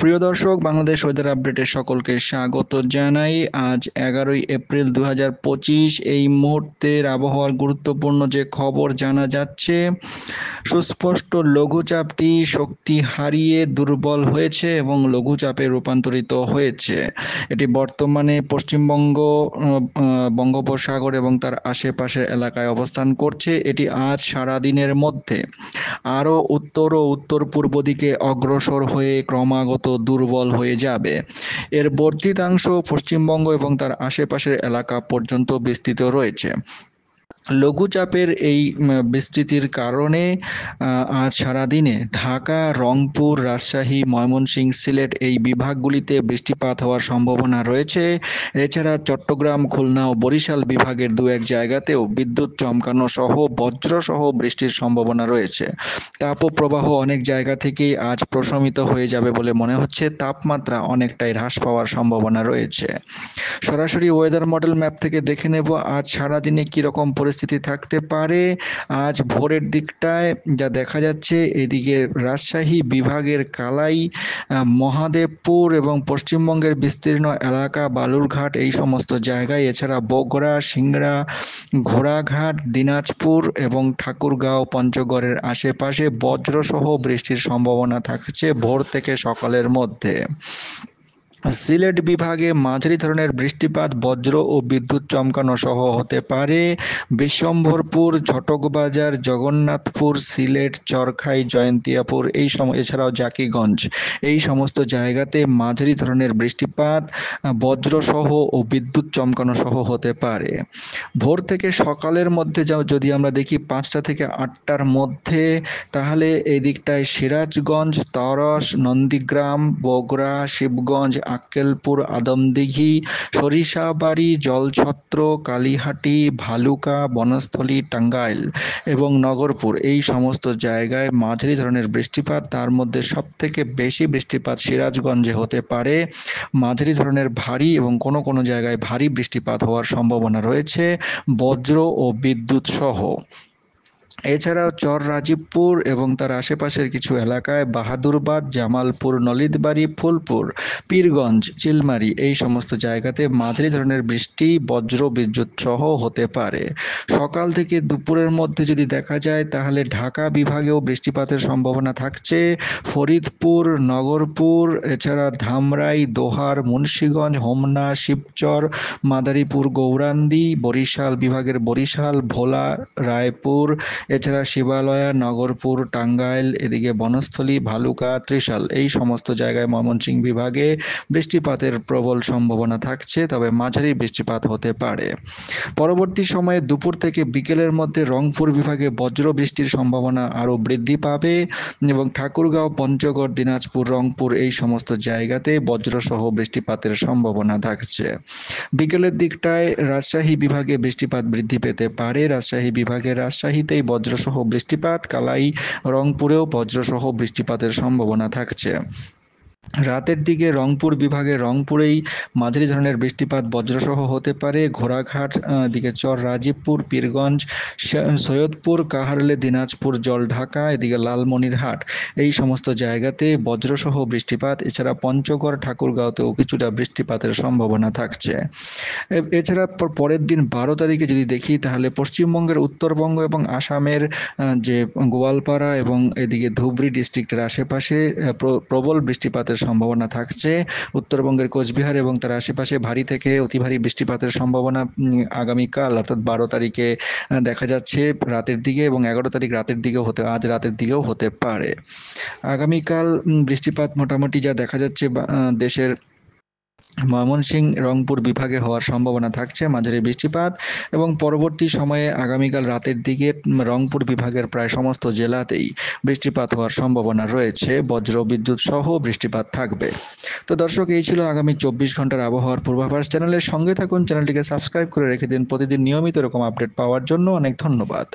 প্রিয় দর্শক, বাংলাদেশ ওয়েদার আপডেটে সকলকে স্বাগত জানাই। আজ 11ই এপ্রিল 2025। এই মুহূর্তের আবহাওয়ার গুরুত্বপূর্ণ যে খবর জানা যাচ্ছে, সুস্পষ্ট লঘুচাপটি শক্তি হারিয়ে দুর্বল হয়েছে এবং লঘুচাপে রূপান্তরিত হয়েছে। এটি বর্তমানে পশ্চিমবঙ্গ, বঙ্গোপসাগর এবং তার আশেপাশের এলাকায় অবস্থান করছে। এটি আজ সারাদিনের মধ্যে আরও উত্তর ও উত্তর পূর্ব দিকে অগ্রসর হয়ে ক্রমাগত দুর্বল হয়ে যাবে। এর বর্ধিতাংশ পশ্চিমবঙ্গ এবং তার আশেপাশের এলাকা পর্যন্ত বিস্তৃত রয়েছে। লঘুচাপের এই বিস্তৃতির কারণে আজ সারাদিনে ঢাকা, রংপুর, রাজশাহী, ময়মনসিংহ, সিলেট এই বিভাগগুলিতে বৃষ্টিপাত হওয়ার সম্ভাবনা রয়েছে। এছাড়া চট্টগ্রাম, খুলনা ও বরিশাল বিভাগের দু এক জায়গাতেও বিদ্যুৎ চমকানো সহ বজ্রসহ বৃষ্টির সম্ভাবনা রয়েছে। তাপপ্রবাহ অনেক জায়গা থেকেই আজ প্রশমিত হয়ে যাবে বলে মনে হচ্ছে। তাপমাত্রা অনেকটাই হ্রাস পাওয়ার সম্ভাবনা রয়েছে। সরাসরি ওয়েদার মডেল ম্যাপ থেকে দেখে নেব আজ সারাদিনে কীরকম পরিস্থিতি থাকতে পারে। আজ ভোরের দিকটায় যা দেখা যাচ্ছে, এদিকে রাজশাহী বিভাগের কালাই, মহাদেবপুর এবং পশ্চিমবঙ্গের বিস্তীর্ণ এলাকা, বালুরঘাট এই সমস্ত জায়গায়, এছাড়া বগুড়া, সিংড়া, ঘোড়াঘাট, দিনাজপুর এবং ঠাকুরগাঁও, পঞ্চগড়ের আশেপাশে বজ্রসহ বৃষ্টির সম্ভাবনা থাকছে ভোর থেকে সকালের মধ্যে। সিলেট বিভাগে মাঝারি ধরনের বৃষ্টিপাত, বজ্র ও বিদ্যুৎ চমকানো সহ হতে পারে। বিশ্বম্ভরপুর, ঝটকবাজার, জগন্নাথপুর, সিলেট, চরখাই, জয়ন্তিয়াপুর এছাড়াও জাকিগঞ্জ এই সমস্ত জায়গাতে মাঝারি ধরনের বৃষ্টিপাত, বজ্রসহ ও বিদ্যুৎ চমকানো সহ হতে পারে। ভোর থেকে সকালের মধ্যে যদি আমরা দেখি 5টা থেকে 8টার মধ্যে, তাহলে এই দিকটায় সিরাজগঞ্জ, তরস, নন্দীগ্রাম, বগুড়া, শিবগঞ্জ, আক্কেলপুর, আদমদিঘি, সরিষাবাড়ি, জলছত্র, কালীহাটি, ভালুকা, বনস্থলী, টাঙ্গাইল এবং নগরপুর এই সমস্ত জায়গায় মাঝারি ধরনের বৃষ্টিপাত। তার মধ্যে সবথেকে বেশি বৃষ্টিপাত সিরাজগঞ্জে হতে পারে। মাঝারি ধরনের ভারী এবং কোনো কোনো জায়গায় ভারী বৃষ্টিপাত হওয়ার সম্ভাবনা রয়েছে, বজ্র ও বিদ্যুৎ সহ। এছাড়াও চর রাজীবপুর এবং তার আশেপাশের কিছু এলাকায় বাহাদুরবাদ, জামালপুর, নলিতবাড়ি, ফুলপুর, পীরগঞ্জ, চিলমারি এই সমস্ত জায়গাতে মাঝারি ধরনের বৃষ্টি, বজ্র বিদ্যুৎ সহ হতে পারে। সকাল থেকে দুপুরের মধ্যে যদি দেখা যায়, তাহলে ঢাকা বিভাগেও বৃষ্টিপাতের সম্ভাবনা থাকছে। ফরিদপুর, নগরপুর, এছাড়া ধামরাই, দোহার, মুন্সিগঞ্জ, হোমনা, শিবচর, মাদারীপুর, গৌরান্দি, বরিশাল বিভাগের বরিশাল, ভোলা, রায়পুর, এছাড়া শিবালয়া, নগরপুর, টাঙ্গাইল, এদিকে বনস্থলী, ভালুকা, ত্রিশাল এই সমস্ত জায়গায় ময়মনসিংহ বিভাগে বৃষ্টিপাতের প্রবল সম্ভাবনা থাকছে, তবে মাঝারি বৃষ্টিপাত হতে পারে। পরবর্তী সময়ে দুপুর থেকে বিকেলের মধ্যে রংপুর বিভাগে বজ্র বৃষ্টির সম্ভাবনা আরও বৃদ্ধি পাবে এবং ঠাকুরগাঁও, পঞ্চগড়, দিনাজপুর, রংপুর এই সমস্ত জায়গাতে বজ্রসহ বৃষ্টিপাতের সম্ভাবনা থাকছে। বিকেলের দিকটায় রাজশাহী বিভাগে বৃষ্টিপাত বৃদ্ধি পেতে পারে। রাজশাহী বিভাগের রাজশাহীতেই বজ্রসহ বৃষ্টিপাত, কালাই, রংপুরেও বজ্রসহ বৃষ্টিপাতের সম্ভাবনা থাকছে। রাতের দিকে রংপুর বিভাগে রংপুরেই মাঝারি ধরনের বৃষ্টিপাত, বজ্রসহ হতে পারে। ঘোড়াঘাট দিকে চর রাজীবপুর, পীরগঞ্জ, সৈয়দপুর, কাহারলে, দিনাজপুর, জলঢাকা, এদিকে লালমনিরহাট এই সমস্ত জায়গাতে বজ্রসহ বৃষ্টিপাত। এছাড়া পঞ্চগড়, ঠাকুরগাঁওতেও কিছুটা বৃষ্টিপাতের সম্ভাবনা থাকছে। এছাড়া পরের দিন 12 তারিখে যদি দেখি, তাহলে পশ্চিমবঙ্গের উত্তরবঙ্গ এবং আসামের যে গোয়ালপাড়া এবং এদিকে ধুবড়ী ডিস্ট্রিক্টের আশেপাশে প্রবল বৃষ্টিপাতের সম্ভাবনা থাকছে। উত্তরবঙ্গের কোচবিহার এবং তার আশেপাশে ভারী থেকে অতি ভারী বৃষ্টিপাতের সম্ভাবনা আগামীকাল অর্থাৎ 12 তারিখে দেখা যাচ্ছে রাতের দিকে, এবং 11 তারিখ রাতের দিকেও আজ রাতের দিকেও হতে পারে। আগামীকাল বৃষ্টিপাত মোটামুটি যা দেখা যাচ্ছে দেশের ময়মনসিংহ, রংপুর বিভাগে হওয়ার সম্ভাবনা থাকছে মাঝারি বৃষ্টিপাত, এবং পরবর্তী সময়ে আগামীকাল রাতের দিকে রংপুর বিভাগের প্রায় সমস্ত জেলাতেই বৃষ্টিপাত হওয়ার সম্ভাবনা রয়েছে। বজ্র বিদ্যুৎ সহ বৃষ্টিপাত থাকবে। তো দর্শক, এই ছিল আগামী 24 ঘন্টার আবহাওয়ার পূর্বাভাস। চ্যানেলের সঙ্গে থাকুন, চ্যানেলটিকে সাবস্ক্রাইব করে রেখে দিন প্রতিদিন নিয়মিত এরকম আপডেট পাওয়ার জন্য। অনেক ধন্যবাদ।